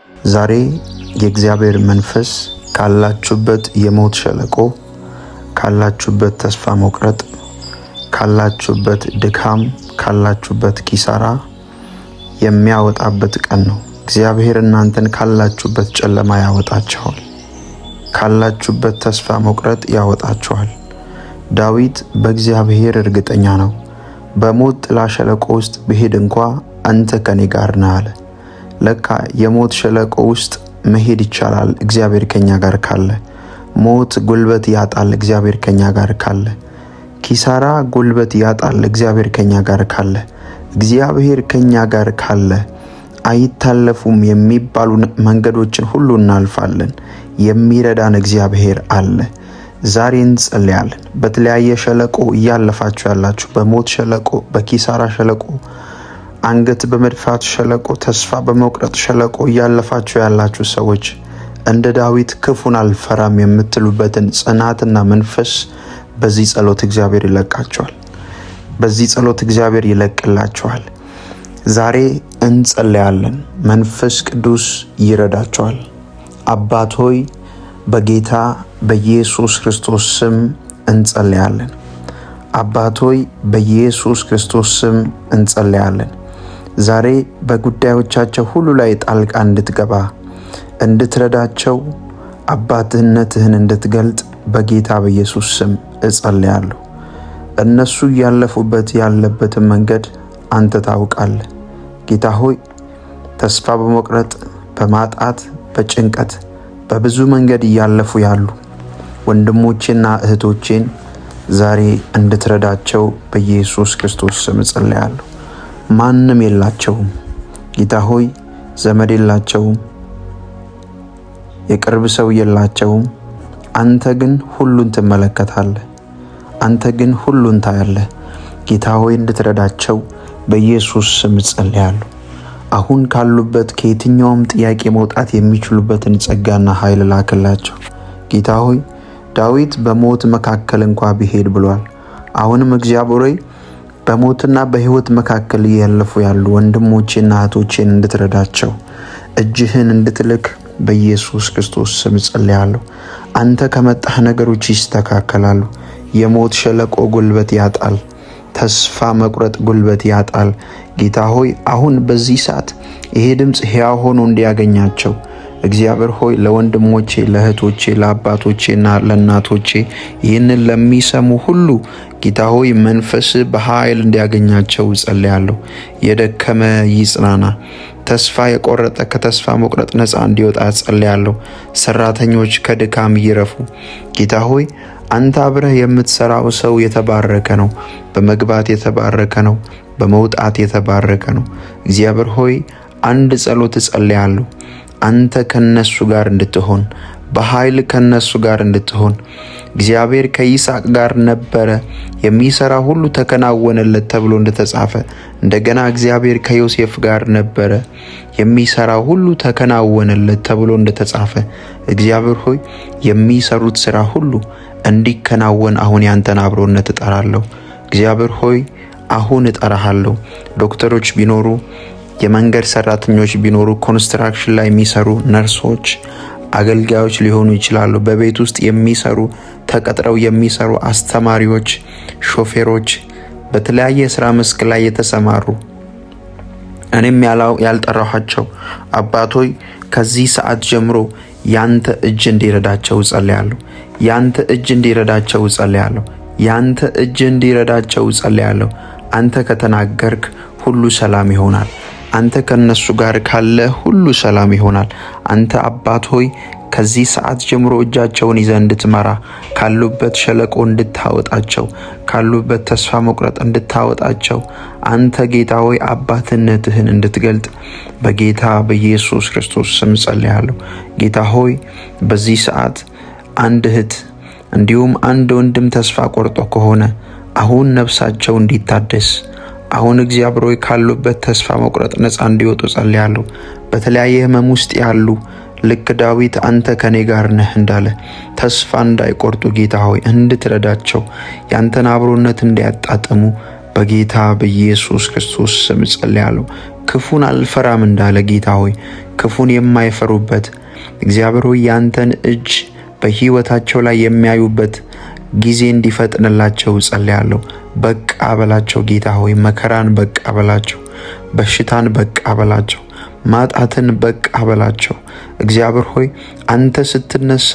ዛሬ የእግዚአብሔር መንፈስ ካላችሁበት የሞት ሸለቆ፣ ካላችሁበት ተስፋ መቁረጥ፣ ካላችሁበት ድካም፣ ካላችሁበት ኪሳራ የሚያወጣበት ቀን ነው። እግዚአብሔር እናንተን ካላችሁበት ጨለማ ያወጣችኋል። ካላችሁበት ተስፋ መቁረጥ ያወጣችኋል። ዳዊት በእግዚአብሔር እርግጠኛ ነው። በሞት ጥላ ሸለቆ ውስጥ ብሄድ እንኳ አንተ ከኔ ጋር ነህ አለ። ለካ የሞት ሸለቆ ውስጥ መሄድ ይቻላል እግዚአብሔር ከኛ ጋር ካለ። ሞት ጉልበት ያጣል እግዚአብሔር ከኛ ጋር ካለ። ኪሳራ ጉልበት ያጣል እግዚአብሔር ከኛ ጋር ካለ። እግዚአብሔር ከኛ ጋር ካለ አይታለፉም የሚባሉ መንገዶችን ሁሉ እናልፋለን። የሚረዳን እግዚአብሔር አለ። ዛሬ እንጸልያለን። በተለያየ ሸለቆ እያለፋችሁ ያላችሁ፣ በሞት ሸለቆ፣ በኪሳራ ሸለቆ፣ አንገት በመድፋት ሸለቆ፣ ተስፋ በመቁረጥ ሸለቆ እያለፋችሁ ያላችሁ ሰዎች እንደ ዳዊት ክፉን አልፈራም የምትሉበትን ጽናትና መንፈስ በዚህ ጸሎት እግዚአብሔር ይለቃችኋል። በዚህ ጸሎት እግዚአብሔር ይለቅላችኋል። ዛሬ እንጸልያለን። መንፈስ ቅዱስ ይረዳችኋል። አባት ሆይ በጌታ በኢየሱስ ክርስቶስ ስም እንጸልያለን። አባት ሆይ በኢየሱስ ክርስቶስ ስም እንጸልያለን። ዛሬ በጉዳዮቻቸው ሁሉ ላይ ጣልቃ እንድትገባ፣ እንድትረዳቸው፣ አባትነትህን እንድትገልጥ በጌታ በኢየሱስ ስም እጸልያለሁ። እነሱ ያለፉበት ያለበትን መንገድ አንተ ታውቃለህ። ጌታ ሆይ ተስፋ በመቁረጥ በማጣት በጭንቀት በብዙ መንገድ እያለፉ ያሉ ወንድሞቼና እህቶቼን ዛሬ እንድትረዳቸው በኢየሱስ ክርስቶስ ስም እጸልያለሁ። ማንም የላቸውም ጌታ ሆይ፣ ዘመድ የላቸውም፣ የቅርብ ሰው የላቸውም። አንተ ግን ሁሉን ትመለከታለህ። አንተ ግን ሁሉን ታያለህ። ጌታ ሆይ እንድትረዳቸው በኢየሱስ ስም እጸልያለሁ። አሁን ካሉበት ከየትኛውም ጥያቄ መውጣት የሚችሉበትን ጸጋና ኃይል ላክላቸው። ጌታ ሆይ ዳዊት በሞት መካከል እንኳ ቢሄድ ብሏል። አሁንም እግዚአብሔር ሆይ በሞትና በሕይወት መካከል እያለፉ ያሉ ወንድሞቼና እህቶቼን እንድትረዳቸው እጅህን እንድትልክ በኢየሱስ ክርስቶስ ስም ጸልያለሁ። አንተ ከመጣህ ነገሮች ይስተካከላሉ። የሞት ሸለቆ ጉልበት ያጣል። ተስፋ መቁረጥ ጉልበት ያጣል። ጌታ ሆይ አሁን በዚህ ሰዓት ይሄ ድምፅ ሕያው ሆኖ እንዲያገኛቸው እግዚአብሔር ሆይ ለወንድሞቼ፣ ለእህቶቼ፣ ለአባቶቼና ለእናቶቼ ይህንን ለሚሰሙ ሁሉ ጌታ ሆይ መንፈስ በኃይል እንዲያገኛቸው ጸልያለሁ። የደከመ ይጽናና፣ ተስፋ የቆረጠ ከተስፋ መቁረጥ ነፃ እንዲወጣ ጸልያለሁ። ሰራተኞች ከድካም ይረፉ። ጌታ ሆይ አንተ አብረህ የምትሰራው ሰው የተባረከ ነው። በመግባት የተባረከ ነው። በመውጣት የተባረከ ነው። እግዚአብሔር ሆይ አንድ ጸሎት እጸልያለሁ። አንተ ከነሱ ጋር እንድትሆን፣ በኃይል ከነሱ ጋር እንድትሆን። እግዚአብሔር ከይስሐቅ ጋር ነበረ፣ የሚሰራ ሁሉ ተከናወነለት ተብሎ እንደተጻፈ፣ እንደገና እግዚአብሔር ከዮሴፍ ጋር ነበረ፣ የሚሰራ ሁሉ ተከናወነለት ተብሎ እንደተጻፈ፣ እግዚአብሔር ሆይ የሚሰሩት ስራ ሁሉ እንዲከናወን አሁን ያንተን አብሮነት እጠራለሁ። እግዚአብሔር ሆይ አሁን እጠራሃለሁ። ዶክተሮች ቢኖሩ፣ የመንገድ ሰራተኞች ቢኖሩ፣ ኮንስትራክሽን ላይ የሚሰሩ ነርሶች፣ አገልጋዮች ሊሆኑ ይችላሉ። በቤት ውስጥ የሚሰሩ፣ ተቀጥረው የሚሰሩ አስተማሪዎች፣ ሾፌሮች፣ በተለያየ የሥራ መስክ ላይ የተሰማሩ እኔም ያልጠራኋቸው አባቶይ ከዚህ ሰዓት ጀምሮ ያንተ እጅ እንዲረዳቸው ጸልያለሁ። ያንተ እጅ እንዲረዳቸው ጸልያለሁ። ያንተ እጅ እንዲረዳቸው ጸልያለሁ። አንተ ከተናገርክ ሁሉ ሰላም ይሆናል። አንተ ከነሱ ጋር ካለ ሁሉ ሰላም ይሆናል። አንተ አባት ሆይ ከዚህ ሰዓት ጀምሮ እጃቸውን ይዘህ እንድትመራ፣ ካሉበት ሸለቆ እንድታወጣቸው፣ ካሉበት ተስፋ መቁረጥ እንድታወጣቸው አንተ ጌታ ሆይ አባትነትህን እንድትገልጥ በጌታ በኢየሱስ ክርስቶስ ስም ጸልያለሁ። ጌታ ሆይ በዚህ ሰዓት አንድ እህት እንዲሁም አንድ ወንድም ተስፋ ቆርጦ ከሆነ አሁን ነፍሳቸው እንዲታደስ፣ አሁን እግዚአብሔር ሆይ ካሉበት ተስፋ መቁረጥ ነፃ እንዲወጡ ጸልያለሁ። በተለያየ ህመም ውስጥ ያሉ ልክ ዳዊት አንተ ከኔ ጋር ነህ እንዳለ ተስፋ እንዳይቆርጡ ጌታ ሆይ እንድትረዳቸው፣ ያንተን አብሮነት እንዲያጣጥሙ በጌታ በኢየሱስ ክርስቶስ ስም ጸልያለሁ። ክፉን አልፈራም እንዳለ ጌታ ሆይ ክፉን የማይፈሩበት እግዚአብሔር ሆይ ያንተን እጅ በሕይወታቸው ላይ የሚያዩበት ጊዜ እንዲፈጥንላቸው ጸልያለሁ። በቃ በላቸው ጌታ ሆይ መከራን በቃ በላቸው፣ በሽታን በቃ በላቸው፣ ማጣትን በቃ በላቸው። እግዚአብሔር ሆይ አንተ ስትነሳ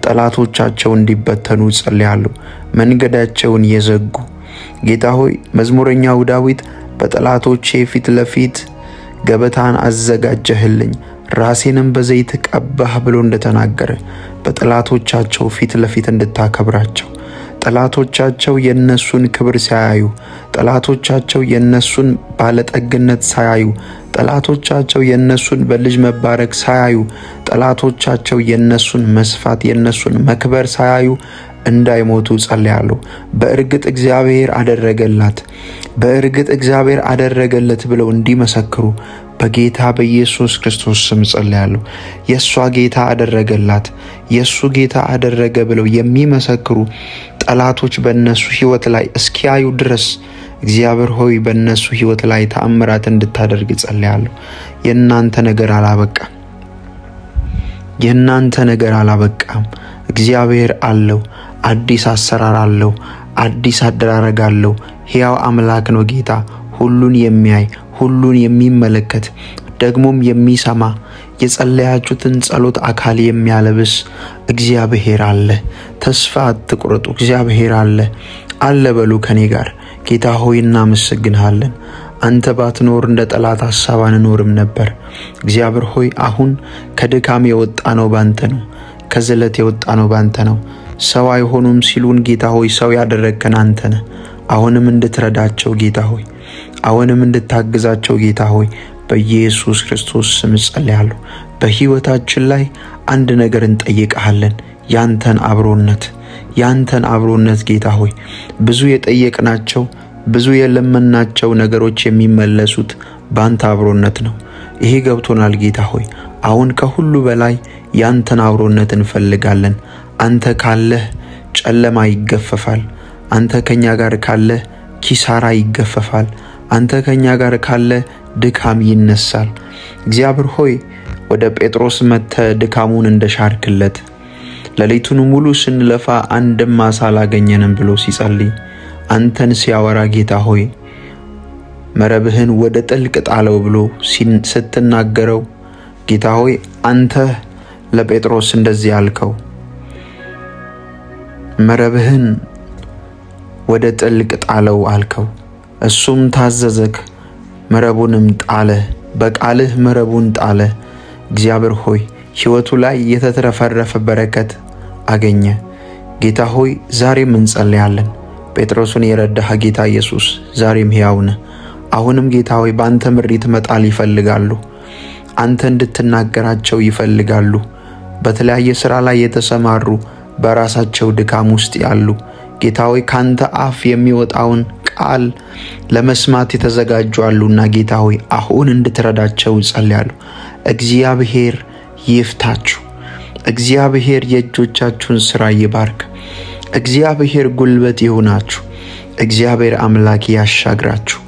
ጠላቶቻቸው እንዲበተኑ ጸልያለሁ። መንገዳቸውን የዘጉ ጌታ ሆይ መዝሙረኛው ዳዊት በጠላቶቼ ፊት ለፊት ገበታን አዘጋጀህልኝ ራሴንም በዘይት ቀባህ ብሎ እንደተናገረ በጠላቶቻቸው ፊት ለፊት እንድታከብራቸው፣ ጠላቶቻቸው የነሱን ክብር ሳያዩ፣ ጠላቶቻቸው የነሱን ባለጠግነት ሳያዩ፣ ጠላቶቻቸው የነሱን በልጅ መባረክ ሳያዩ፣ ጠላቶቻቸው የነሱን መስፋት የነሱን መክበር ሳያዩ እንዳይሞቱ ጸልያለሁ። በእርግጥ እግዚአብሔር አደረገላት፣ በእርግጥ እግዚአብሔር አደረገለት ብለው እንዲመሰክሩ በጌታ በኢየሱስ ክርስቶስ ስም ጸልያለሁ። የእሷ ጌታ አደረገላት፣ የእሱ ጌታ አደረገ ብለው የሚመሰክሩ ጠላቶች በእነሱ ሕይወት ላይ እስኪያዩ ድረስ እግዚአብሔር ሆይ በእነሱ ሕይወት ላይ ተአምራት እንድታደርግ ጸልያለሁ። የእናንተ ነገር አላበቃም፣ የእናንተ ነገር አላበቃም። እግዚአብሔር አለው፣ አዲስ አሰራር አለው፣ አዲስ አደራረግ አለው። ሕያው አምላክ ነው ጌታ፣ ሁሉን የሚያይ ሁሉን የሚመለከት ደግሞም የሚሰማ የጸለያችሁትን ጸሎት አካል የሚያለብስ እግዚአብሔር አለ። ተስፋ አትቁረጡ፣ እግዚአብሔር አለ በሉ ከኔ ጋር። ጌታ ሆይ እናመሰግንሃለን። አንተ ባትኖር እንደ ጠላት ሐሳብ አንኖርም ነበር። እግዚአብሔር ሆይ አሁን ከድካም የወጣ ነው ባንተ ነው፣ ከዝለት የወጣ ነው ባንተ ነው። ሰው አይሆኑም ሲሉን ጌታ ሆይ ሰው ያደረግከን አንተ ነህ። አሁንም እንድትረዳቸው ጌታ ሆይ፣ አሁንም እንድታግዛቸው ጌታ ሆይ በኢየሱስ ክርስቶስ ስም ጸልያለሁ። በሕይወታችን ላይ አንድ ነገር እንጠይቅሃለን፣ ያንተን አብሮነት ጌታ ሆይ ብዙ የጠየቅናቸው ብዙ የለመናቸው ነገሮች የሚመለሱት ባንተ አብሮነት ነው። ይሄ ገብቶናል ጌታ ሆይ። አሁን ከሁሉ በላይ ያንተን አብሮነት እንፈልጋለን። አንተ ካለህ ጨለማ ይገፈፋል። አንተ ከኛ ጋር ካለህ ኪሳራ ይገፈፋል። አንተ ከኛ ጋር ካለህ ድካም ይነሳል። እግዚአብሔር ሆይ ወደ ጴጥሮስ መጥተህ ድካሙን እንደሻርክለት ሌሊቱን ሙሉ ስንለፋ አንድም ዓሣ አላገኘንም ብሎ ሲጸልይ አንተን ሲያወራ ጌታ ሆይ መረብህን ወደ ጥልቅ ጣለው ብሎ ስትናገረው ጌታ ሆይ አንተ ለጴጥሮስ እንደዚህ ያልከው መረብህን ወደ ጥልቅ ጣለው አልከው። እሱም ታዘዘክ፣ መረቡንም ጣለ፣ በቃልህ መረቡን ጣለ። እግዚአብሔር ሆይ ሕይወቱ ላይ የተትረፈረፈ በረከት አገኘ። ጌታ ሆይ ዛሬም እንጸልያለን። ጴጥሮስን የረዳህ ጌታ ኢየሱስ ዛሬም ሕያው ነህ። አሁንም ጌታ ሆይ በአንተ ምሪት መጣል ይፈልጋሉ። አንተ እንድትናገራቸው ይፈልጋሉ። በተለያየ ሥራ ላይ የተሰማሩ በራሳቸው ድካም ውስጥ ያሉ ጌታ ሆይ ካንተ አፍ የሚወጣውን ቃል ለመስማት የተዘጋጁ አሉና ጌታ ሆይ አሁን እንድትረዳቸው ጸልያለሁ። እግዚአብሔር ይፍታችሁ። እግዚአብሔር የእጆቻችሁን ሥራ ይባርክ። እግዚአብሔር ጉልበት ይሁናችሁ። እግዚአብሔር አምላክ ያሻግራችሁ።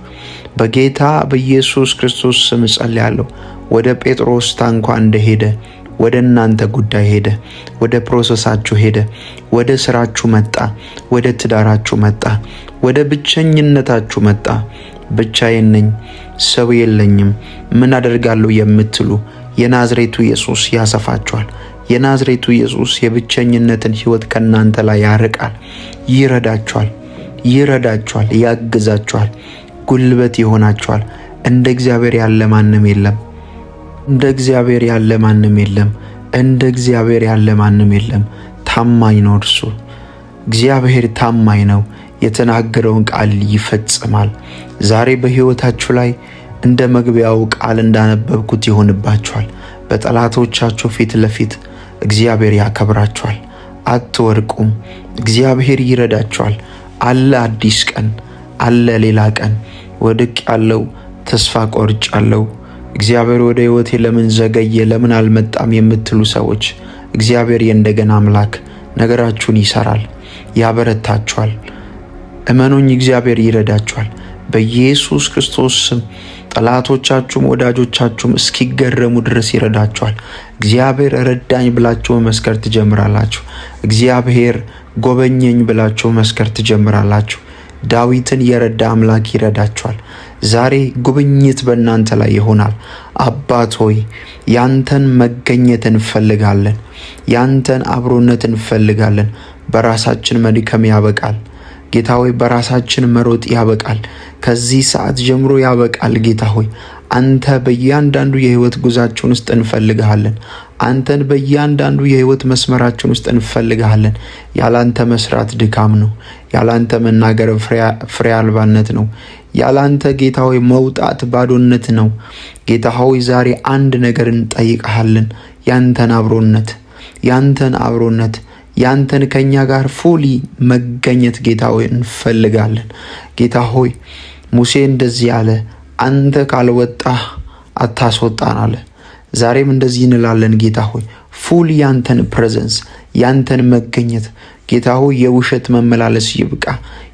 በጌታ በኢየሱስ ክርስቶስ ስም ጸልያለሁ። ወደ ጴጥሮስ ታንኳ እንደሄደ ወደ እናንተ ጉዳይ ሄደ፣ ወደ ፕሮሰሳችሁ ሄደ፣ ወደ ስራችሁ መጣ፣ ወደ ትዳራችሁ መጣ፣ ወደ ብቸኝነታችሁ መጣ። ብቻዬን ነኝ፣ ሰው የለኝም፣ ምን አደርጋለሁ የምትሉ የናዝሬቱ ኢየሱስ ያሰፋችኋል። የናዝሬቱ ኢየሱስ የብቸኝነትን ሕይወት ከናንተ ላይ ያርቃል። ይረዳችኋል፣ ያግዛችኋል፣ ጉልበት ይሆናችኋል። እንደ እግዚአብሔር ያለ ማንም የለም። እንደ እግዚአብሔር ያለ ማንም የለም። እንደ እግዚአብሔር ያለ ማንም የለም። ታማኝ ነው እርሱ። እግዚአብሔር ታማኝ ነው። የተናገረውን ቃል ይፈጽማል። ዛሬ በሕይወታችሁ ላይ እንደ መግቢያው ቃል እንዳነበብኩት ይሆንባችኋል። በጠላቶቻችሁ ፊት ለፊት እግዚአብሔር ያከብራችኋል። አትወርቁም። እግዚአብሔር ይረዳችኋል። አለ አዲስ ቀን፣ አለ ሌላ ቀን። ወድቅ ያለው ተስፋ ቆርጫለሁ፣ እግዚአብሔር ወደ ሕይወቴ ለምን ዘገየ፣ ለምን አልመጣም የምትሉ ሰዎች እግዚአብሔር የእንደገና አምላክ ነገራችሁን ይሰራል፣ ያበረታችኋል። እመኑኝ፣ እግዚአብሔር ይረዳችኋል። በኢየሱስ ክርስቶስ ስም ጠላቶቻችሁም ወዳጆቻችሁም እስኪገረሙ ድረስ ይረዳችኋል። እግዚአብሔር ረዳኝ ብላችሁ መመስከር ትጀምራላችሁ። እግዚአብሔር ጎበኘኝ ብላችሁ መመስከር ትጀምራላችሁ። ዳዊትን የረዳ አምላክ ይረዳችኋል። ዛሬ ጉብኝት በእናንተ ላይ ይሆናል። አባት ሆይ ያንተን መገኘት እንፈልጋለን። ያንተን አብሮነት እንፈልጋለን። በራሳችን መድከም ያበቃል ጌታ ሆይ፣ በራሳችን መሮጥ ያበቃል። ከዚህ ሰዓት ጀምሮ ያበቃል ጌታ ሆይ። አንተ በእያንዳንዱ የህይወት ጉዛችን ውስጥ እንፈልግሃለን። አንተን በእያንዳንዱ የህይወት መስመራችን ውስጥ እንፈልግሃለን። ያላንተ መስራት ድካም ነው። ያላንተ መናገር ፍሬ አልባነት ነው። ያላንተ ጌታ ሆይ መውጣት ባዶነት ነው። ጌታ ሆይ ዛሬ አንድ ነገር እንጠይቅሃለን። ያንተን አብሮነት ያንተን ከኛ ጋር ፉሊ መገኘት ጌታ ሆይ እንፈልጋለን። ጌታ ሆይ ሙሴ እንደዚህ አለ፣ አንተ ካልወጣህ አታስወጣን አለ። ዛሬም እንደዚህ እንላለን ጌታ ሆይ ፉሊ ያንተን ፕሬዘንስ ያንተን መገኘት ጌታ ሆይ የውሸት መመላለስ ይብቃ።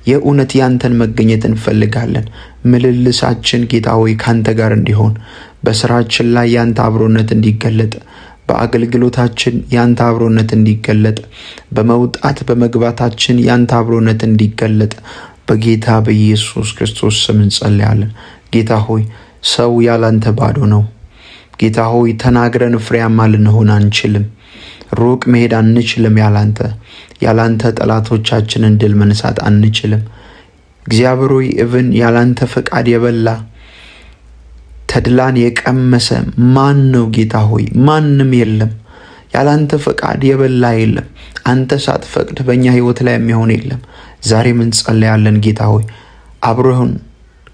የእውነት ያንተን መገኘት እንፈልጋለን። ምልልሳችን ጌታ ሆይ ካንተ ጋር እንዲሆን፣ በስራችን ላይ ያንተ አብሮነት እንዲገለጥ፣ በአገልግሎታችን ያንተ አብሮነት እንዲገለጥ፣ በመውጣት በመግባታችን ያንተ አብሮነት እንዲገለጥ በጌታ በኢየሱስ ክርስቶስ ስም እንጸልያለን። ጌታ ሆይ ሰው ያላንተ ባዶ ነው። ጌታ ሆይ ተናግረን ፍሬያማ ልንሆን አንችልም። ሩቅ መሄድ አንችልም። ያላንተ ጠላቶቻችንን ድል መንሳት አንችልም። እግዚአብሔር ሆይ ኢቭን ያላንተ ፈቃድ የበላ ተድላን የቀመሰ ማን ነው ጌታ ሆይ? ማንም የለም። ያላንተ ፈቃድ የበላ የለም። አንተ ሳትፈቅድ በእኛ ህይወት ላይ የሚሆን የለም። ዛሬም እንጸልያለን ጌታ ሆይ አብሮን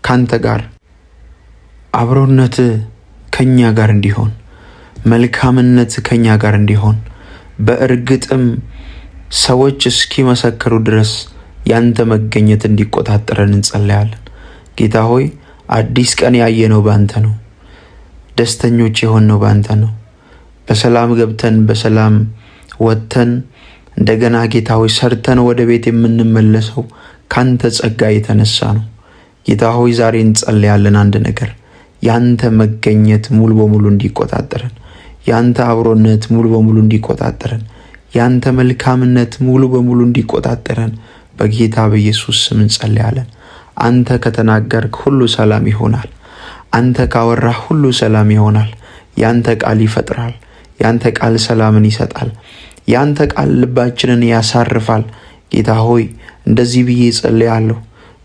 ካንተ ጋር አብሮነት ከኛ ጋር እንዲሆን፣ መልካምነት ከኛ ጋር እንዲሆን፣ በእርግጥም ሰዎች እስኪመሰክሩ ድረስ ያንተ መገኘት እንዲቆጣጠረን እንጸልያለን። ጌታ ሆይ አዲስ ቀን ያየነው ባንተ ነው። ደስተኞች የሆነው ባንተ ነው። በሰላም ገብተን በሰላም ወጥተን እንደገና ጌታ ሆይ ሰርተን ወደ ቤት የምንመለሰው ካንተ ጸጋ የተነሳ ነው። ጌታ ሆይ ዛሬ እንጸልያለን አንድ ነገር፣ ያንተ መገኘት ሙሉ በሙሉ እንዲቆጣጠረን፣ ያንተ አብሮነት ሙሉ በሙሉ እንዲቆጣጠረን፣ ያንተ መልካምነት ሙሉ በሙሉ እንዲቆጣጠረን በጌታ በኢየሱስ ስም እንጸልያለን። አንተ ከተናገርክ ሁሉ ሰላም ይሆናል። አንተ ካወራህ ሁሉ ሰላም ይሆናል። ያንተ ቃል ይፈጥራል። ያንተ ቃል ሰላምን ይሰጣል። ያንተ ቃል ልባችንን ያሳርፋል። ጌታ ሆይ እንደዚህ ብዬ ጸልያለሁ።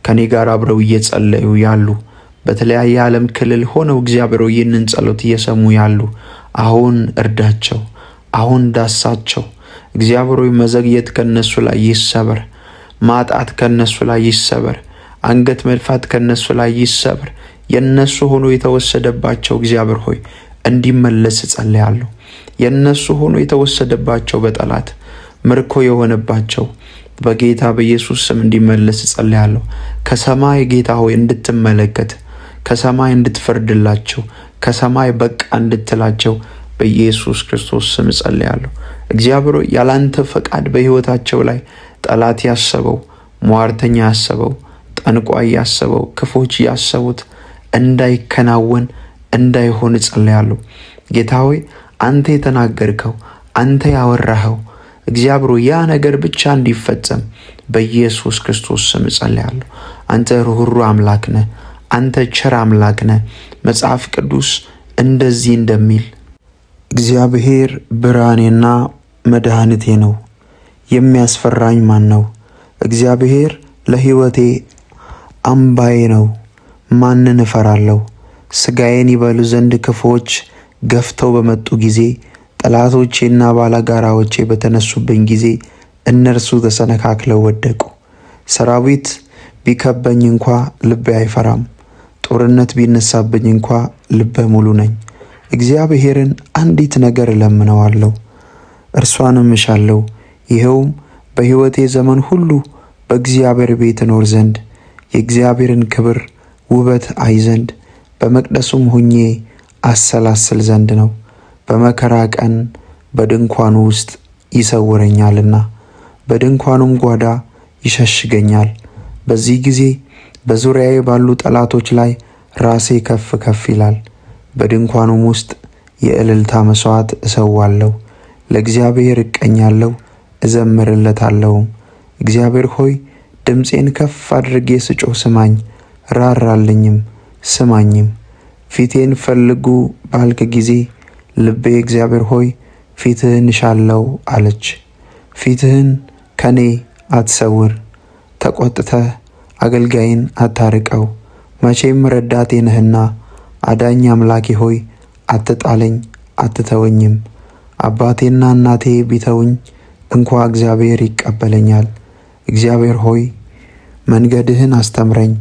ከኔ ጋር አብረው እየጸለዩ ያሉ በተለያየ ዓለም ክልል ሆነው እግዚአብሔር ይህንን ጸሎት እየሰሙ ያሉ አሁን እርዳቸው፣ አሁን ዳሳቸው። እግዚአብሔር መዘግየት ከነሱ ላይ ይሰበር፣ ማጣት ከነሱ ላይ ይሰበር፣ አንገት መድፋት ከነሱ ላይ ይሰበር። የነሱ ሆኖ የተወሰደባቸው እግዚአብሔር ሆይ እንዲመለስ ጸልያለሁ። የነሱ ሆኖ የተወሰደባቸው በጠላት ምርኮ የሆነባቸው በጌታ በኢየሱስ ስም እንዲመለስ ጸልያለሁ። ከሰማይ ጌታ ሆይ እንድትመለከት፣ ከሰማይ እንድትፈርድላቸው፣ ከሰማይ በቃ እንድትላቸው በኢየሱስ ክርስቶስ ስም ጸልያለሁ። እግዚአብሔር ያላንተ ፈቃድ በህይወታቸው ላይ ጠላት ያሰበው፣ ሟርተኛ ያሰበው፣ ጠንቋይ ያሰበው፣ ክፎች ያሰቡት እንዳይከናወን እንዳይሆን ጸልያለሁ። ጌታ ሆይ አንተ የተናገርከው አንተ ያወራኸው እግዚአብሔር ያ ነገር ብቻ እንዲፈጸም በኢየሱስ ክርስቶስ ስም ጸልያለሁ። አንተ ርኅሩህ አምላክ ነህ። አንተ ቸር አምላክ ነህ። መጽሐፍ ቅዱስ እንደዚህ እንደሚል እግዚአብሔር ብርሃኔና መድኃኒቴ ነው፣ የሚያስፈራኝ ማን ነው? እግዚአብሔር ለሕይወቴ አምባዬ ነው፣ ማንን እፈራለሁ? ሥጋዬን ይበሉ ዘንድ ክፉዎች ገፍተው በመጡ ጊዜ፣ ጠላቶቼና ባላጋራዎቼ በተነሱብኝ ጊዜ እነርሱ ተሰነካክለው ወደቁ። ሰራዊት ቢከበኝ እንኳ ልቤ አይፈራም፣ ጦርነት ቢነሳብኝ እንኳ ልበ ሙሉ ነኝ። እግዚአብሔርን አንዲት ነገር እለምነዋለሁ፣ እርሷንም እሻለሁ፣ ይኸውም በሕይወቴ ዘመን ሁሉ በእግዚአብሔር ቤት እኖር ዘንድ፣ የእግዚአብሔርን ክብር ውበት አይ ዘንድ፣ በመቅደሱም ሁኜ አሰላስል ዘንድ ነው። በመከራ ቀን በድንኳኑ ውስጥ ይሰውረኛልና፣ በድንኳኑም ጓዳ ይሸሽገኛል። በዚህ ጊዜ በዙሪያዬ ባሉ ጠላቶች ላይ ራሴ ከፍ ከፍ ይላል። በድንኳኑም ውስጥ የእልልታ መሥዋዕት እሰዋለሁ። ለእግዚአብሔር እቀኛለሁ እዘምርለታለሁም። እግዚአብሔር ሆይ ድምፄን ከፍ አድርጌ ስጮህ ስማኝ፣ ራራልኝም ስማኝም። ፊቴን ፈልጉ ባልክ ጊዜ ልቤ እግዚአብሔር ሆይ ፊትህን እሻለሁ አለች። ፊትህን ከኔ አትሰውር፣ ተቆጥተህ አገልጋይን አታርቀው። መቼም ረዳቴ ነህና አዳኝ አምላኬ ሆይ አትጣለኝ አትተወኝም። አባቴና እናቴ ቢተውኝ እንኳ እግዚአብሔር ይቀበለኛል። እግዚአብሔር ሆይ መንገድህን አስተምረኝ፣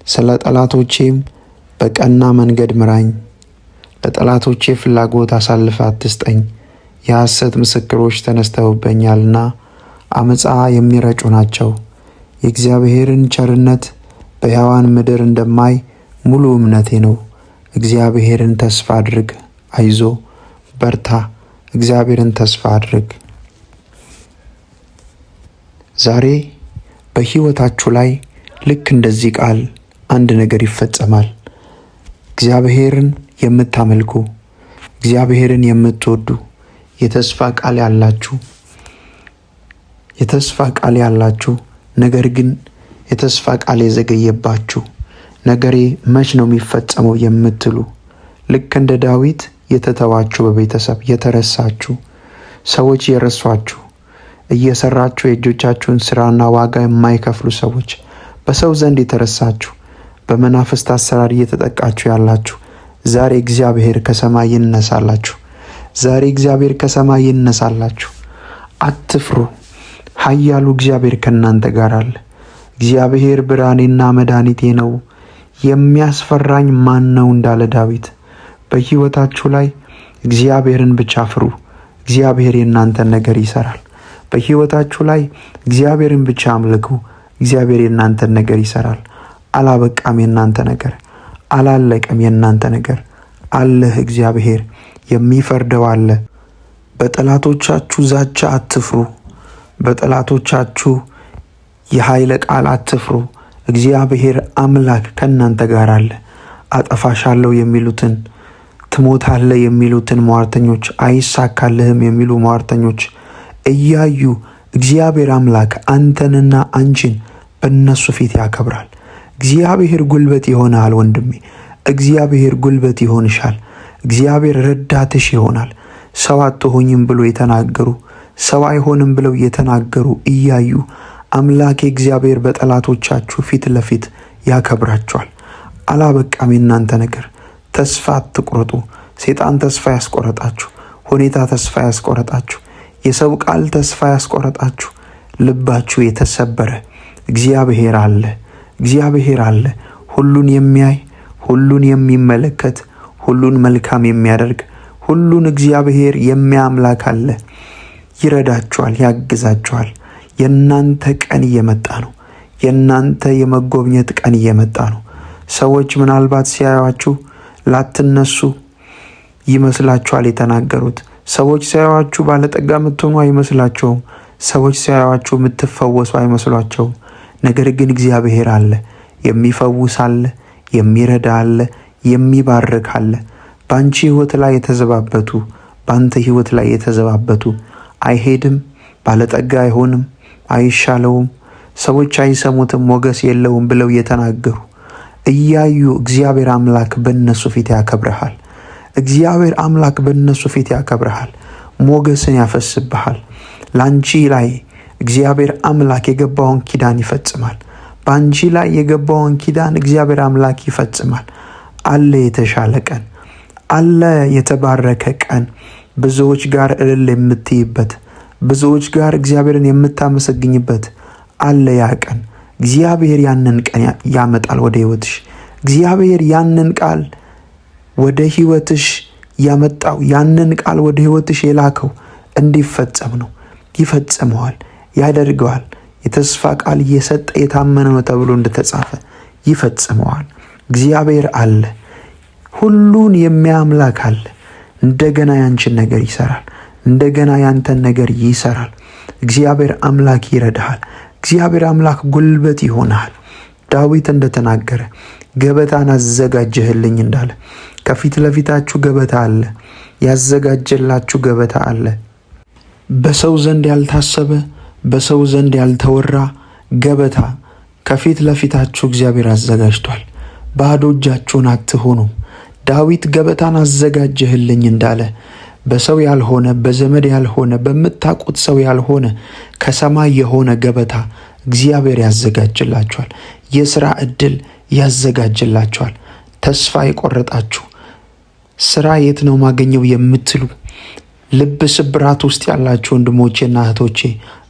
ስለ ጠላቶቼም በቀና መንገድ ምራኝ። ለጠላቶቼ ፍላጎት አሳልፈ አትስጠኝ። የሐሰት ምስክሮች ተነስተውበኛልና አመፃ የሚረጩ ናቸው። የእግዚአብሔርን ቸርነት በሕያዋን ምድር እንደማይ ሙሉ እምነቴ ነው። እግዚአብሔርን ተስፋ አድርግ፣ አይዞ በርታ፣ እግዚአብሔርን ተስፋ አድርግ። ዛሬ በሕይወታችሁ ላይ ልክ እንደዚህ ቃል አንድ ነገር ይፈጸማል። እግዚአብሔርን የምታመልኩ፣ እግዚአብሔርን የምትወዱ፣ የተስፋ ቃል ያላችሁ ነገር ግን የተስፋ ቃል የዘገየባችሁ፣ ነገሬ መች ነው የሚፈጸመው የምትሉ፣ ልክ እንደ ዳዊት የተተዋችሁ፣ በቤተሰብ የተረሳችሁ፣ ሰዎች የረሷችሁ፣ እየሰራችሁ የእጆቻችሁን ስራና ዋጋ የማይከፍሉ ሰዎች፣ በሰው ዘንድ የተረሳችሁ፣ በመናፍስት አሰራር እየተጠቃችሁ ያላችሁ፣ ዛሬ እግዚአብሔር ከሰማይ ይነሳላችሁ። ዛሬ እግዚአብሔር ከሰማይ ይነሳላችሁ። አትፍሩ፣ ኃያሉ እግዚአብሔር ከእናንተ ጋር አለ። እግዚአብሔር ብርሃኔና መድኃኒቴ ነው፣ የሚያስፈራኝ ማን ነው እንዳለ ዳዊት። በሕይወታችሁ ላይ እግዚአብሔርን ብቻ ፍሩ። እግዚአብሔር የእናንተን ነገር ይሰራል። በሕይወታችሁ ላይ እግዚአብሔርን ብቻ አምልኩ። እግዚአብሔር የእናንተን ነገር ይሰራል። አላበቃም የእናንተ ነገር፣ አላለቀም የእናንተ ነገር። አለህ እግዚአብሔር የሚፈርደው አለ። በጠላቶቻችሁ ዛቻ አትፍሩ። በጠላቶቻችሁ የኃይለ ቃል አትፍሩ። እግዚአብሔር አምላክ ከእናንተ ጋር አለ። አጠፋሻለሁ የሚሉትን፣ ትሞታለህ የሚሉትን ሟርተኞች፣ አይሳካልህም የሚሉ ሟርተኞች እያዩ እግዚአብሔር አምላክ አንተንና አንቺን በእነሱ ፊት ያከብራል። እግዚአብሔር ጉልበት ይሆናል ወንድሜ። እግዚአብሔር ጉልበት ይሆንሻል። እግዚአብሔር ረዳትሽ ይሆናል። ሰው አትሆኝም ብሎ የተናገሩ፣ ሰው አይሆንም ብለው የተናገሩ እያዩ አምላኬ እግዚአብሔር በጠላቶቻችሁ ፊት ለፊት ያከብራቸዋል። አላበቃም የእናንተ ነገር። ተስፋ አትቁረጡ። ሰይጣን ተስፋ ያስቆረጣችሁ፣ ሁኔታ ተስፋ ያስቆረጣችሁ፣ የሰው ቃል ተስፋ ያስቆረጣችሁ፣ ልባችሁ የተሰበረ እግዚአብሔር አለ። እግዚአብሔር አለ። ሁሉን የሚያይ፣ ሁሉን የሚመለከት፣ ሁሉን መልካም የሚያደርግ፣ ሁሉን እግዚአብሔር የሚያምላክ አለ። ይረዳችኋል፣ ያግዛችኋል። የእናንተ ቀን እየመጣ ነው። የእናንተ የመጎብኘት ቀን እየመጣ ነው። ሰዎች ምናልባት ሲያዩአችሁ ላትነሱ ይመስላችኋል የተናገሩት። ሰዎች ሲያዩአችሁ ባለጠጋ የምትሆኑ አይመስላቸውም። ሰዎች ሲያዩአችሁ የምትፈወሱ አይመስሏቸውም። ነገር ግን እግዚአብሔር አለ። የሚፈውስ አለ፣ የሚረዳ አለ፣ የሚባርክ አለ። በአንቺ ሕይወት ላይ የተዘባበቱ፣ በአንተ ሕይወት ላይ የተዘባበቱ አይሄድም፣ ባለጠጋ አይሆንም፣ አይሻለውም፣ ሰዎች አይሰሙትም፣ ሞገስ የለውም ብለው የተናገሩ እያዩ እግዚአብሔር አምላክ በእነሱ ፊት ያከብረሃል። እግዚአብሔር አምላክ በእነሱ ፊት ያከብረሃል። ሞገስን ያፈስብሃል። ላንቺ ላይ እግዚአብሔር አምላክ የገባውን ኪዳን ይፈጽማል። በአንቺ ላይ የገባውን ኪዳን እግዚአብሔር አምላክ ይፈጽማል። አለ የተሻለ ቀን፣ አለ የተባረከ ቀን፣ ብዙዎች ጋር እልል የምትይበት፣ ብዙዎች ጋር እግዚአብሔርን የምታመሰግኝበት አለ ያ ቀን። እግዚአብሔር ያንን ቀን ያመጣል ወደ ሕይወትሽ። እግዚአብሔር ያንን ቃል ወደ ሕይወትሽ ያመጣው፣ ያንን ቃል ወደ ሕይወትሽ የላከው እንዲፈጸም ነው። ይፈጽመዋል፣ ያደርገዋል። የተስፋ ቃል እየሰጠ የታመነ ነው ተብሎ እንደተጻፈ ይፈጽመዋል። እግዚአብሔር አለ። ሁሉን የሚያምላክ አለ። እንደገና ያንቺን ነገር ይሰራል። እንደገና ያንተን ነገር ይሰራል። እግዚአብሔር አምላክ ይረዳሃል። እግዚአብሔር አምላክ ጉልበት ይሆናል። ዳዊት እንደተናገረ ገበታን አዘጋጀህልኝ እንዳለ ከፊት ለፊታችሁ ገበታ አለ፣ ያዘጋጀላችሁ ገበታ አለ። በሰው ዘንድ ያልታሰበ በሰው ዘንድ ያልተወራ ገበታ ከፊት ለፊታችሁ እግዚአብሔር አዘጋጅቷል። ባዶ እጃችሁን አትሆኑ። ዳዊት ገበታን አዘጋጀህልኝ እንዳለ በሰው ያልሆነ በዘመድ ያልሆነ በምታውቁት ሰው ያልሆነ ከሰማይ የሆነ ገበታ እግዚአብሔር ያዘጋጅላችኋል። የሥራ ዕድል ያዘጋጅላችኋል። ተስፋ የቆረጣችሁ ሥራ የት ነው ማገኘው የምትሉ ልብ ስብራት ውስጥ ያላችሁ ወንድሞቼና እህቶቼ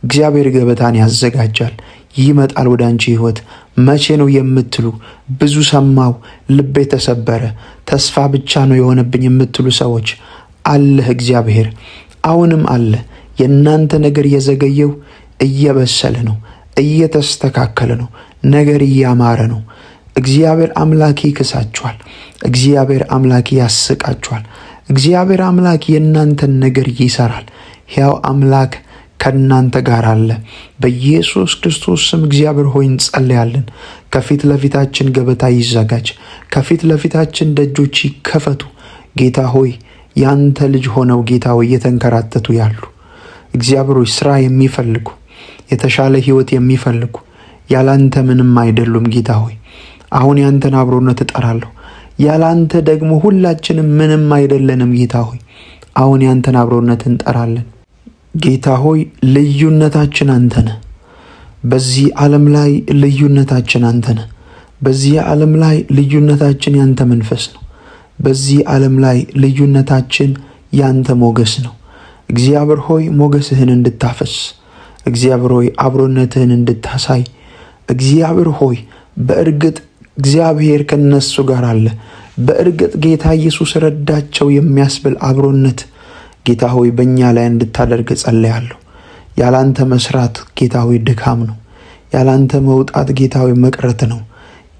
እግዚአብሔር ገበታን ያዘጋጃል። ይመጣል ወደ አንቺ ሕይወት። መቼ ነው የምትሉ ብዙ ሰማው፣ ልቤ ተሰበረ፣ ተስፋ ብቻ ነው የሆነብኝ የምትሉ ሰዎች አለህ እግዚአብሔር አሁንም አለ። የእናንተ ነገር የዘገየው እየበሰለ ነው፣ እየተስተካከለ ነው፣ ነገር እያማረ ነው። እግዚአብሔር አምላክ ይክሳችኋል። እግዚአብሔር አምላክ ያስቃችኋል። እግዚአብሔር አምላክ የእናንተን ነገር ይሰራል። ሕያው አምላክ ከእናንተ ጋር አለ። በኢየሱስ ክርስቶስ ስም እግዚአብሔር ሆይ እንጸልያለን። ከፊት ለፊታችን ገበታ ይዘጋጅ። ከፊት ለፊታችን ደጆች ይከፈቱ። ጌታ ሆይ ያንተ ልጅ ሆነው ጌታ ሆይ እየተንከራተቱ ያሉ እግዚአብሔር ሆይ ሥራ የሚፈልጉ የተሻለ ሕይወት የሚፈልጉ ያላንተ ምንም አይደሉም። ጌታ ሆይ አሁን ያንተን አብሮነት እጠራለሁ። ያላንተ ደግሞ ሁላችንም ምንም አይደለንም። ጌታ ሆይ አሁን ያንተን አብሮነት እንጠራለን። ጌታ ሆይ ልዩነታችን አንተ ነህ። በዚህ ዓለም ላይ ልዩነታችን አንተ ነህ። በዚህ ዓለም ላይ ልዩነታችን ያንተ መንፈስ ነው። በዚህ ዓለም ላይ ልዩነታችን ያንተ ሞገስ ነው። እግዚአብሔር ሆይ ሞገስህን እንድታፈስ፣ እግዚአብሔር ሆይ አብሮነትህን እንድታሳይ፣ እግዚአብሔር ሆይ በእርግጥ እግዚአብሔር ከነሱ ጋር አለ። በእርግጥ ጌታ ኢየሱስ ረዳቸው የሚያስብል አብሮነት ጌታ ሆይ በእኛ ላይ እንድታደርግ ጸልያለሁ። ያላንተ መስራት ጌታ ሆይ ድካም ነው። ያላንተ መውጣት ጌታ ሆይ መቅረት ነው።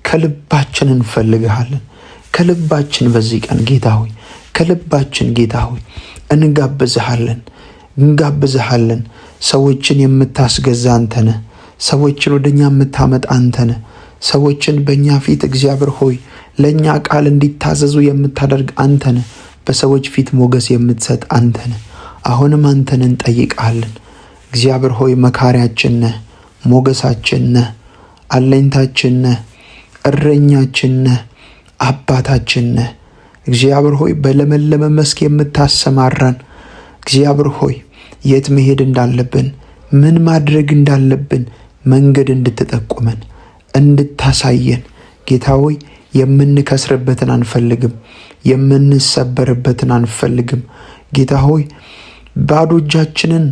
ከልባችን እንፈልግሃለን። ከልባችን በዚህ ቀን ጌታ ሆይ ከልባችን ጌታ ሆይ እንጋብዝሃለን። ሰዎችን የምታስገዛ አንተ ነህ። ሰዎችን ወደኛ የምታመጣ አንተ ነህ። ሰዎችን በእኛ ፊት እግዚአብሔር ሆይ ለእኛ ቃል እንዲታዘዙ የምታደርግ አንተ ነህ። በሰዎች ፊት ሞገስ የምትሰጥ አንተ ነህ። አሁንም አንተን እንጠይቃለን። እግዚአብሔር ሆይ መካሪያችን ነህ፣ ሞገሳችን ነህ፣ አለኝታችን ነህ፣ እረኛችን ነህ፣ አባታችን ነህ። እግዚአብሔር ሆይ በለመለመ መስክ የምታሰማራን እግዚአብሔር ሆይ የት መሄድ እንዳለብን ምን ማድረግ እንዳለብን መንገድ እንድትጠቁመን እንድታሳየን ጌታ ሆይ የምንከስርበትን አንፈልግም፣ የምንሰበርበትን አንፈልግም። ጌታ ሆይ ባዶ እጃችንን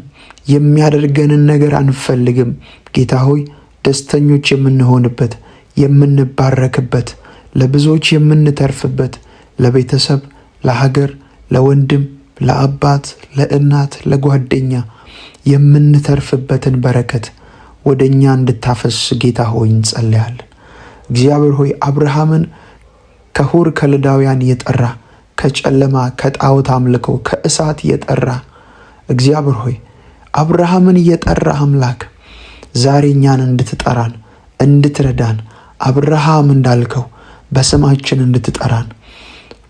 የሚያደርገንን ነገር አንፈልግም። ጌታ ሆይ ደስተኞች የምንሆንበት የምንባረክበት ለብዙዎች የምንተርፍበት ለቤተሰብ፣ ለሀገር፣ ለወንድም፣ ለአባት፣ ለእናት፣ ለጓደኛ የምንተርፍበትን በረከት ወደኛ እንድታፈስ ጌታ ሆይ እንጸልያለን። እግዚአብሔር ሆይ አብርሃምን ከሁር ከለዳውያን የጠራ ከጨለማ ከጣዖት አምልኮ ከእሳት የጠራ እግዚአብሔር ሆይ አብርሃምን የጠራ አምላክ ዛሬ እኛን እንድትጠራን እንድትረዳን አብርሃም እንዳልከው በስማችን እንድትጠራን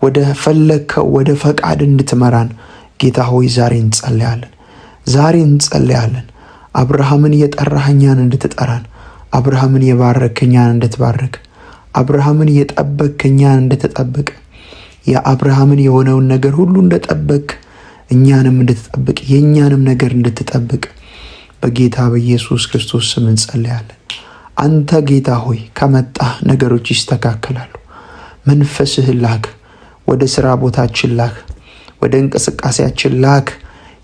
ወደ ፈለግከው ወደ ፈቃድ እንድትመራን ጌታ ሆይ ዛሬ እንጸልያለን። አብርሃምን የጠራህ እኛን እንድትጠራን፣ አብርሃምን የባረክ እኛን እንድትባረክ፣ አብርሃምን የጠበቅ እኛን እንድትጠብቅ፣ የአብርሃምን የሆነውን ነገር ሁሉ እንደጠበቅ እኛንም እንድትጠብቅ፣ የእኛንም ነገር እንድትጠብቅ በጌታ በኢየሱስ ክርስቶስ ስም እንጸልያለን። አንተ ጌታ ሆይ ከመጣህ ነገሮች ይስተካከላሉ። መንፈስህን ላክ፣ ወደ ሥራ ቦታችን ላክ፣ ወደ እንቅስቃሴያችን ላክ።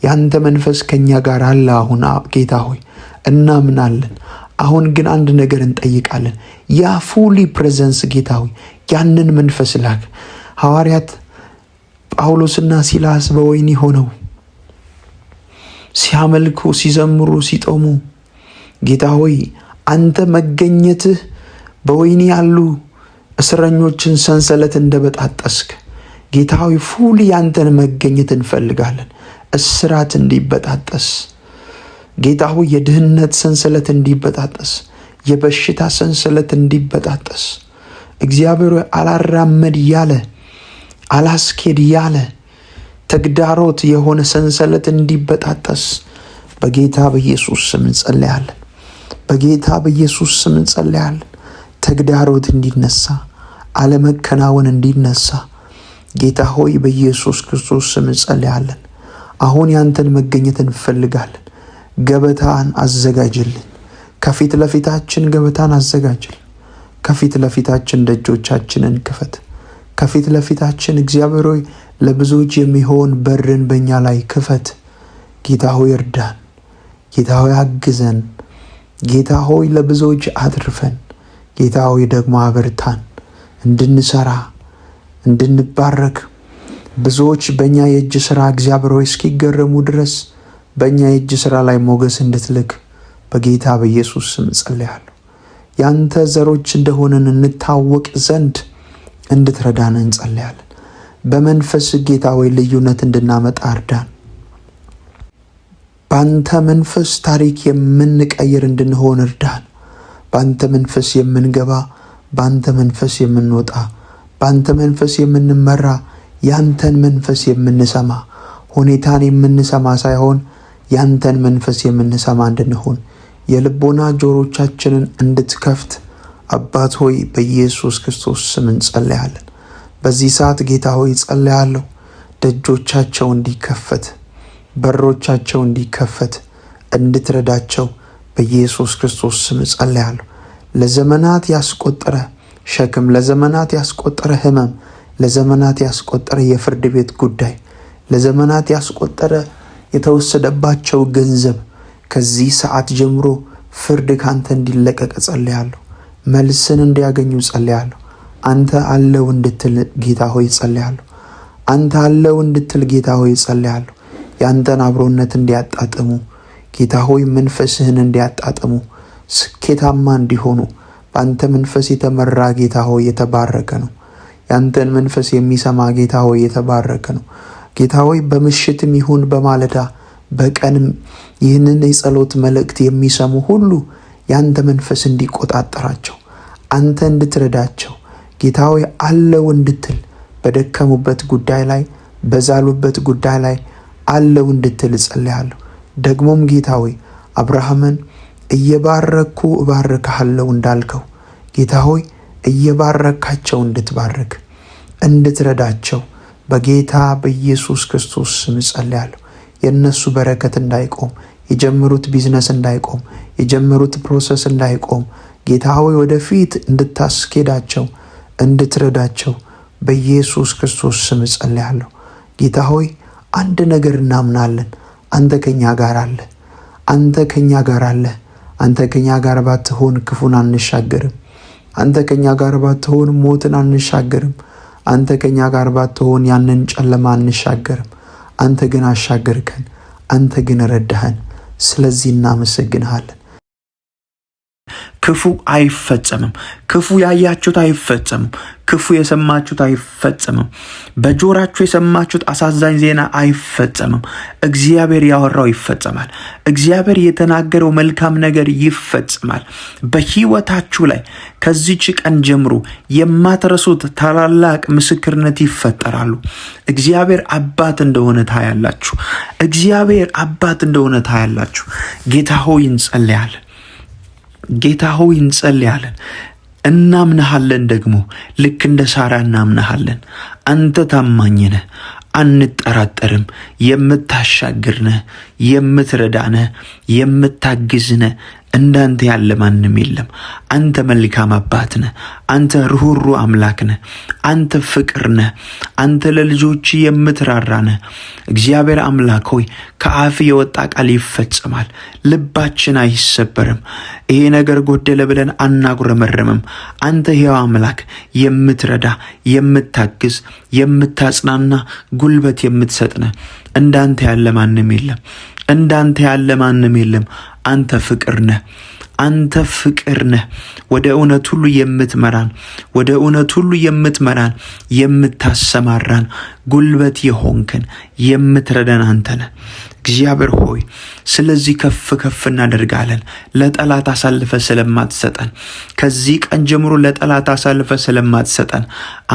ያንተ መንፈስ ከኛ ጋር አለ። አሁን ጌታ ሆይ እናምናለን። አሁን ግን አንድ ነገር እንጠይቃለን። ያ ፉሊ ፕሬዘንስ ጌታ ሆይ ያንን መንፈስ ላክ። ሐዋርያት ጳውሎስና ሲላስ በወህኒ ሆነው ሲያመልኩ፣ ሲዘምሩ፣ ሲጦሙ ጌታ ሆይ አንተ መገኘትህ በወህኒ ያሉ እስረኞችን ሰንሰለት እንደበጣጠስክ ጌታ ሆይ ፉሊ ያንተን መገኘት እንፈልጋለን። እስራት እንዲበጣጠስ ጌታ ሆይ የድህነት ሰንሰለት እንዲበጣጠስ፣ የበሽታ ሰንሰለት እንዲበጣጠስ እግዚአብሔር አላራመድ ያለ አላስኬድ ያለ ተግዳሮት የሆነ ሰንሰለት እንዲበጣጠስ በጌታ በኢየሱስ ስም እንጸልያለን። በጌታ በኢየሱስ ስም እንጸልያለን። ተግዳሮት እንዲነሳ፣ አለመከናወን እንዲነሳ ጌታ ሆይ በኢየሱስ ክርስቶስ ስም እንጸልያለን። አሁን ያንተን መገኘት እንፈልጋለን። ገበታን አዘጋጅልን። ከፊት ለፊታችን ገበታን አዘጋጅልን። ከፊት ለፊታችን ደጆቻችንን ክፈት። ከፊት ለፊታችን እግዚአብሔር ሆይ ለብዙዎች የሚሆን በርን በእኛ ላይ ክፈት። ጌታ ሆይ እርዳን። ጌታ ሆይ አግዘን። ጌታ ሆይ ለብዙዎች አትርፈን። ጌታ ሆይ ደግሞ አበርታን፣ እንድንሰራ እንድንባረክ። ብዙዎች በእኛ የእጅ ሥራ እግዚአብሔር ሆይ እስኪገረሙ ድረስ በእኛ የእጅ ሥራ ላይ ሞገስ እንድትልክ በጌታ በኢየሱስ ስም ጸልያለሁ። ያንተ ዘሮች እንደሆነን እንታወቅ ዘንድ እንድትረዳን እንጸልያለን። በመንፈስ ጌታ ሆይ ልዩነት እንድናመጣ እርዳን። በአንተ መንፈስ ታሪክ የምንቀይር እንድንሆን እርዳን። በአንተ መንፈስ የምንገባ፣ በአንተ መንፈስ የምንወጣ፣ በአንተ መንፈስ የምንመራ፣ ያንተን መንፈስ የምንሰማ፣ ሁኔታን የምንሰማ ሳይሆን ያንተን መንፈስ የምንሰማ እንድንሆን የልቦና ጆሮቻችንን እንድትከፍት አባት ሆይ በኢየሱስ ክርስቶስ ስም እንጸልያለን። በዚህ ሰዓት ጌታ ሆይ ጸልያለሁ። ደጆቻቸው እንዲከፈት፣ በሮቻቸው እንዲከፈት እንድትረዳቸው በኢየሱስ ክርስቶስ ስም ጸልያለሁ። ለዘመናት ያስቆጠረ ሸክም፣ ለዘመናት ያስቆጠረ ህመም፣ ለዘመናት ያስቆጠረ የፍርድ ቤት ጉዳይ፣ ለዘመናት ያስቆጠረ የተወሰደባቸው ገንዘብ ከዚህ ሰዓት ጀምሮ ፍርድ ካንተ እንዲለቀቅ ጸልያለሁ። መልስን እንዲያገኙ ጸልያለሁ። አንተ አለው እንድትል ጌታ ሆይ ጸልያለሁ። አንተ አለው እንድትል ጌታ ሆይ ጸልያለሁ። ያንተን አብሮነት እንዲያጣጥሙ ጌታ ሆይ መንፈስህን እንዲያጣጥሙ ስኬታማ እንዲሆኑ በአንተ መንፈስ የተመራ ጌታ ሆይ የተባረከ ነው። ያንተን መንፈስ የሚሰማ ጌታ ሆይ የተባረከ ነው። ጌታ ሆይ በምሽትም ይሁን በማለዳ በቀንም ይህንን የጸሎት መልእክት የሚሰሙ ሁሉ ያንተ መንፈስ እንዲቆጣጠራቸው፣ አንተ እንድትረዳቸው ጌታ ሆይ አለው እንድትል በደከሙበት ጉዳይ ላይ በዛሉበት ጉዳይ ላይ አለው እንድትል ጸልያለሁ። ደግሞም ጌታ ሆይ አብርሃምን እየባረኩ እባርክሃለሁ እንዳልከው ጌታ ሆይ እየባረካቸው እንድትባርክ እንድትረዳቸው በጌታ በኢየሱስ ክርስቶስ ስም ጸልያለሁ። የነሱ በረከት እንዳይቆም፣ የጀመሩት ቢዝነስ እንዳይቆም፣ የጀመሩት ፕሮሰስ እንዳይቆም ጌታ ሆይ ወደፊት እንድታስኬዳቸው እንድትረዳቸው በኢየሱስ ክርስቶስ ስም ጸልያለሁ። ጌታ ሆይ አንድ ነገር እናምናለን። አንተ ከኛ ጋር አለ። አንተ ከኛ ጋር አለ። አንተ ከኛ ጋር ባትሆን ክፉን አንሻገርም። አንተ ከኛ ጋር ባትሆን ሞትን አንሻገርም። አንተ ከኛ ጋር ባትሆን ያንን ጨለማ አንሻገርም። አንተ ግን አሻገርከን። አንተ ግን ረዳኸን። ስለዚህ እናመሰግንሃለን። ክፉ አይፈጸምም። ክፉ ያያችሁት አይፈጸምም። ክፉ የሰማችሁት አይፈጸምም። በጆራችሁ የሰማችሁት አሳዛኝ ዜና አይፈጸምም። እግዚአብሔር ያወራው ይፈጸማል። እግዚአብሔር የተናገረው መልካም ነገር ይፈጸማል። በሕይወታችሁ ላይ ከዚች ቀን ጀምሮ የማትረሱት ታላላቅ ምስክርነት ይፈጠራሉ። እግዚአብሔር አባት እንደሆነ ታያላችሁ። እግዚአብሔር አባት እንደሆነ ታያላችሁ። ጌታ ሆይ እንጸልያለን። ጌታ ሆይ እንጸልያለን። እናምንሃለን። ደግሞ ልክ እንደ ሳራ እናምንሃለን። አንተ ታማኝ ነህ፣ አንጠራጠርም። የምታሻግር ነህ፣ የምትረዳ ነህ፣ የምታግዝ ነህ። እንዳንተ ያለ ማንም የለም። አንተ መልካም አባት ነህ። አንተ ርኅሩኅ አምላክ ነህ። አንተ ፍቅር ነህ። አንተ ለልጆች የምትራራ ነህ። እግዚአብሔር አምላክ ሆይ ከአፍ የወጣ ቃል ይፈጸማል። ልባችን አይሰበርም። ይሄ ነገር ጎደለ ብለን አናጉረመረምም። አንተ ሕያው አምላክ የምትረዳ፣ የምታግዝ፣ የምታጽናና፣ ጉልበት የምትሰጥ ነህ። እንዳንተ ያለ ማንም የለም። እንዳንተ ያለ ማንም የለም። አንተ ፍቅር ነህ። አንተ ፍቅር ነህ። ወደ እውነት ሁሉ የምትመራን፣ ወደ እውነት ሁሉ የምትመራን፣ የምታሰማራን፣ ጉልበት የሆንክን የምትረዳን አንተ ነህ። እግዚአብሔር ሆይ ስለዚህ ከፍ ከፍ እናደርጋለን። ለጠላት አሳልፈ ስለማትሰጠን፣ ከዚህ ቀን ጀምሮ ለጠላት አሳልፈ ስለማትሰጠን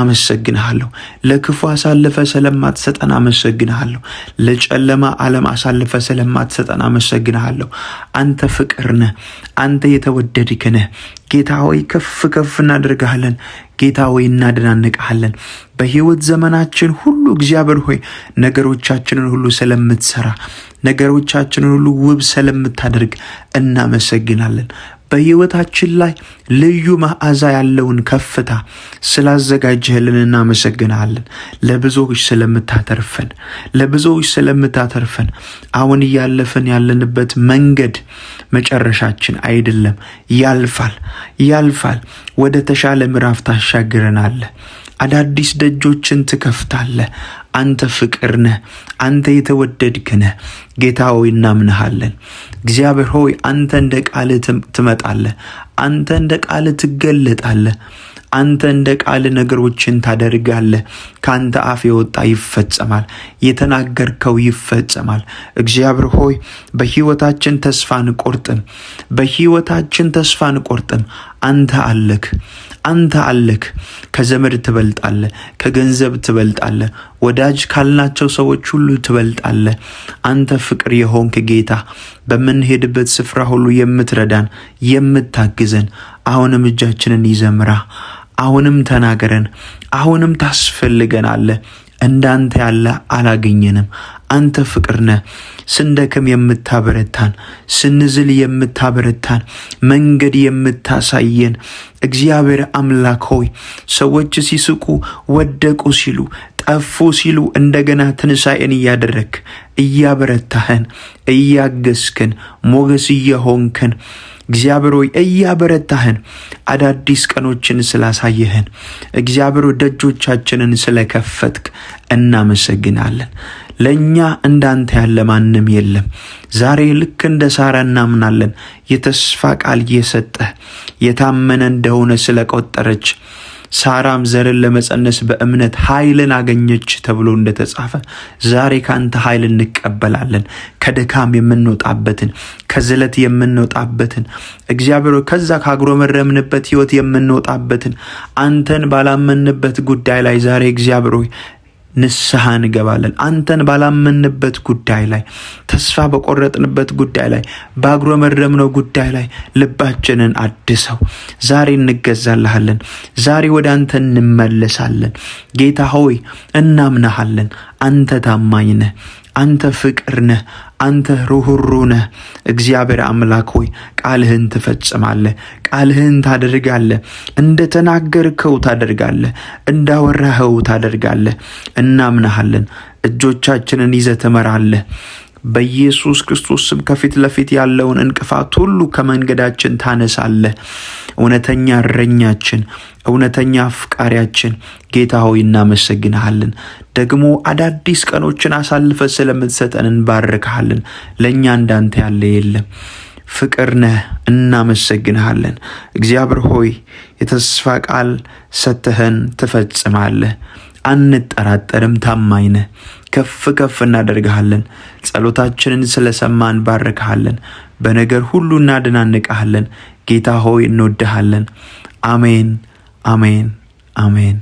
አመሰግንሃለሁ። ለክፉ አሳልፈ ስለማትሰጠን አመሰግንሃለሁ። ለጨለማ ዓለም አሳልፈ ስለማትሰጠን አመሰግንሃለሁ። አንተ ፍቅር ነህ። አንተ የተወደድክ ነህ። ጌታ ሆይ ከፍ ከፍ እናደርግሃለን። ጌታ ሆይ እናደናንቅሃለን። በሕይወት ዘመናችን ሁሉ እግዚአብሔር ሆይ ነገሮቻችንን ሁሉ ስለምትሰራ፣ ነገሮቻችንን ሁሉ ውብ ስለምታደርግ እናመሰግናለን። በሕይወታችን ላይ ልዩ መዓዛ ያለውን ከፍታ ስላዘጋጀህልን እናመሰግናለን። ለብዙዎች ስለምታተርፈን አሁን እያለፈን ያለንበት መንገድ መጨረሻችን አይደለም፣ ያልፋል። ወደ ተሻለ ምዕራፍ ታሻግረናለህ። አዳዲስ ደጆችን ትከፍታለህ። አንተ ፍቅር ነህ። አንተ የተወደድክ ነህ። ጌታ ሆይ እናምንሃለን። እግዚአብሔር ሆይ አንተ እንደ ቃል ትመጣለህ። አንተ እንደ ቃል ትገለጣለህ። አንተ እንደ ቃል ነገሮችን ታደርጋለህ። ካንተ አፍ የወጣ ይፈጸማል። የተናገርከው ይፈጸማል። እግዚአብሔር ሆይ በሕይወታችን ተስፋ አንቆርጥም። አንተ አለክ። ከዘመድ ትበልጣለህ፣ ከገንዘብ ትበልጣለህ፣ ወዳጅ ካልናቸው ሰዎች ሁሉ ትበልጣለህ። አንተ ፍቅር የሆንክ ጌታ፣ በምንሄድበት ስፍራ ሁሉ የምትረዳን የምታግዘን፣ አሁንም እጃችንን ይዘምራ፣ አሁንም ተናገረን፣ አሁንም ታስፈልገናለህ። እንዳንተ ያለ አላገኘንም። አንተ ፍቅር ነህ። ስንደክም የምታበረታን፣ ስንዝል የምታበረታን፣ መንገድ የምታሳየን እግዚአብሔር አምላክ ሆይ ሰዎች ሲስቁ፣ ወደቁ ሲሉ፣ ጠፉ ሲሉ እንደገና ትንሣኤን እያደረግክ እያበረታህን፣ እያገዝክን፣ ሞገስ እየሆንክን እግዚአብሔር ሆይ እያበረታህን፣ አዳዲስ ቀኖችን ስላሳየህን፣ እግዚአብሔር ደጆቻችንን ስለከፈትክ እናመሰግናለን። ለእኛ እንዳንተ ያለ ማንም የለም። ዛሬ ልክ እንደ ሳራ እናምናለን። የተስፋ ቃል እየሰጠህ የታመነ እንደሆነ ስለቆጠረች ሳራም ዘርን ለመጸነስ በእምነት ኃይልን አገኘች ተብሎ እንደተጻፈ ዛሬ ካንተ ኃይል እንቀበላለን። ከድካም የምንወጣበትን፣ ከዝለት የምንወጣበትን፣ እግዚአብሔር ከዛ ካጉረመረምንበት ሕይወት የምንወጣበትን፣ አንተን ባላመንበት ጉዳይ ላይ ዛሬ እግዚአብሔር ንስሐ እንገባለን። አንተን ባላመንበት ጉዳይ ላይ፣ ተስፋ በቆረጥንበት ጉዳይ ላይ፣ ባጉረመረምነው ጉዳይ ላይ ልባችንን አድሰው ዛሬ እንገዛልሃለን። ዛሬ ወደ አንተ እንመለሳለን። ጌታ ሆይ እናምናሃለን። አንተ ታማኝ ነህ። አንተ ፍቅር ነህ። አንተ ሩህሩህ ነህ። እግዚአብሔር አምላክ ሆይ ቃልህን ትፈጽማለህ። ቃልህን ታደርጋለህ። እንደተናገርከው ታደርጋለህ። እንዳወራኸው ታደርጋለህ። እናምናሃለን። እጆቻችንን ይዘህ ትመራለህ። በኢየሱስ ክርስቶስ ስም ከፊት ለፊት ያለውን እንቅፋት ሁሉ ከመንገዳችን ታነሳለህ። እውነተኛ እረኛችን፣ እውነተኛ አፍቃሪያችን ጌታ ሆይ እናመሰግንሃለን። ደግሞ አዳዲስ ቀኖችን አሳልፈ ስለምትሰጠን እንባርክሃለን። ለእኛ እንዳንተ ያለ የለም። ፍቅር ነህ። እናመሰግንሃለን። እግዚአብሔር ሆይ የተስፋ ቃል ሰጥተህን ትፈጽማለህ። አንጠራጠርም። ታማኝ ነህ። ከፍ ከፍ እናደርግሃለን። ጸሎታችንን ስለሰማን ባርክሃለን። በነገር ሁሉ እናደናንቅሃለን። ጌታ ሆይ እንወድሃለን። አሜን፣ አሜን፣ አሜን።